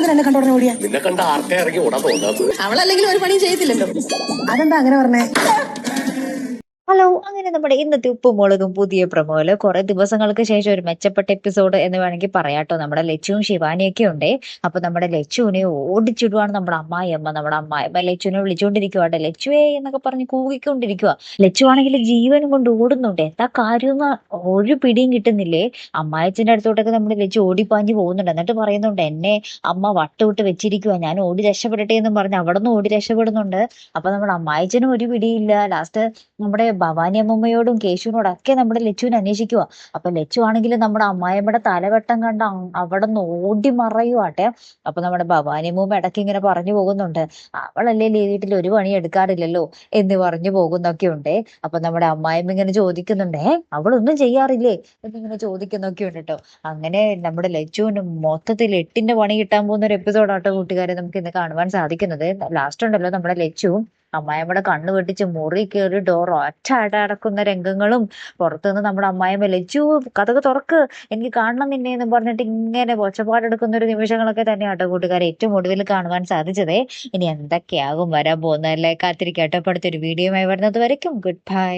അവളെങ്ങനെ എന്നെ കണ്ടോടനെ ഓടിയാ? നിന്നെ കണ്ട ആർക്കെ ഇറങ്ങി ഓടാൻ തോന്നാത്തത്. അവളല്ലെങ്കിൽ ഒരു പണിയും ചെയ്യത്തില്ലല്ലോ. അതെന്താ അങ്ങനെ പറഞ്ഞേ? ഹലോ, അങ്ങനെ നമ്മുടെ ഇന്നത്തെ ഉപ്പും മുളകും പുതിയ പ്രമോയില് കുറെ ദിവസങ്ങൾക്ക് ശേഷം ഒരു മെച്ചപ്പെട്ട എപ്പിസോഡ് എന്ന് വേണമെങ്കിൽ പറയാട്ടോ. നമ്മുടെ ലച്ചുവും ശിവാനിയൊക്കെ ഉണ്ട്. അപ്പൊ നമ്മുടെ ലച്ചുവിനെ ഓടിച്ചിടുവാണ് നമ്മുടെ അമ്മായിയമ്മ. നമ്മുടെ അമ്മായിയമ്മ ലച്ചുവിനെ വിളിച്ചുകൊണ്ടിരിക്കുവാട്ടെ. ലച്ചുവേ എന്നൊക്കെ പറഞ്ഞ് കൂകിക്കൊണ്ടിരിക്കുക. ലച്ചു ആണെങ്കിൽ ജീവനും കൊണ്ട് ഓടുന്നുണ്ട്. എന്താ കാര്യം ഒരു പിടിയും കിട്ടുന്നില്ലേ. അമ്മായച്ചന്റെ അടുത്തോട്ടൊക്കെ നമ്മുടെ ലച്ചു ഓടിപ്പാഞ്ഞ് പോകുന്നുണ്ട്. എന്നിട്ട് പറയുന്നുണ്ട്, എന്നെ അമ്മ വട്ടുവിട്ട് വെച്ചിരിക്കുക, ഞാൻ ഓടി രക്ഷപ്പെടട്ടെ എന്നും പറഞ്ഞ് അവിടെ നിന്ന് ഓടി രക്ഷപ്പെടുന്നുണ്ട്. അപ്പൊ നമ്മുടെ അമ്മായച്ചനും ഒരു പിടിയില്ല. ലാസ്റ്റ് നമ്മുടെ ഭവാനി അമ്മമ്മയോടും കേശുവിനോടും ഒക്കെ നമ്മുടെ ലച്ചുവിനെ അന്വേഷിക്കുക. അപ്പൊ ലച്ചു ആണെങ്കിൽ നമ്മുടെ അമ്മായിയമ്മയുടെ തലവെട്ടം കണ്ട അവിടെ നിന്ന് ഓടി മറയുവാട്ടെ. അപ്പൊ നമ്മുടെ ഭവാനി അമ്മൂമ്മ ഇടയ്ക്ക് ഇങ്ങനെ പറഞ്ഞു പോകുന്നുണ്ട്, അവളല്ലേ വീട്ടിൽ ഒരു പണി എടുക്കാറില്ലല്ലോ എന്ന് പറഞ്ഞു പോകുന്നൊക്കെ ഉണ്ട്. അപ്പൊ നമ്മുടെ അമ്മായിയമ്മ ഇങ്ങനെ ചോദിക്കുന്നുണ്ടേ, അവളൊന്നും ചെയ്യാറില്ലേ എന്നിങ്ങനെ ചോദിക്കുന്നൊക്കെ ഉണ്ട് കേട്ടോ. അങ്ങനെ നമ്മുടെ ലച്ചുവിന് മൊത്തത്തിൽ 8ന്റെ പണി കിട്ടാൻ പോകുന്ന ഒരു എപ്പിസോഡാട്ടോ കൂട്ടുകാരെ നമുക്ക് ഇന്ന് കാണുവാൻ സാധിക്കുന്നത്. ലാസ്റ്റ് ഉണ്ടല്ലോ നമ്മുടെ ലച്ചുവും അമ്മായിയമ്മയുടെ കണ്ണ് വെട്ടിച്ച് മുറി കയറി ഡോർ ഒറ്റ അടക്കുന്ന രംഗങ്ങളും, പുറത്തുനിന്ന് നമ്മുടെ അമ്മായിയമ്മ ലച്ചു കഥക് തുറക്ക്, എനിക്ക് കാണണം നിന്നെ എന്ന് പറഞ്ഞിട്ട് ഇങ്ങനെ ഒച്ചപ്പാടെടുക്കുന്ന ഒരു നിമിഷങ്ങളൊക്കെ തന്നെയാട്ടോ കൂട്ടുകാരെ ഏറ്റവും ഒടുവിൽ കാണുവാൻ സാധിച്ചതേ. ഇനി എന്തൊക്കെയാകും വരാൻ പോകുന്നതല്ലേ, കാത്തിരിക്കട്ടോ. അടുത്തൊരു വീഡിയോയുമായി വരുന്നത് വരയ്ക്കും ഗുഡ് ബൈ.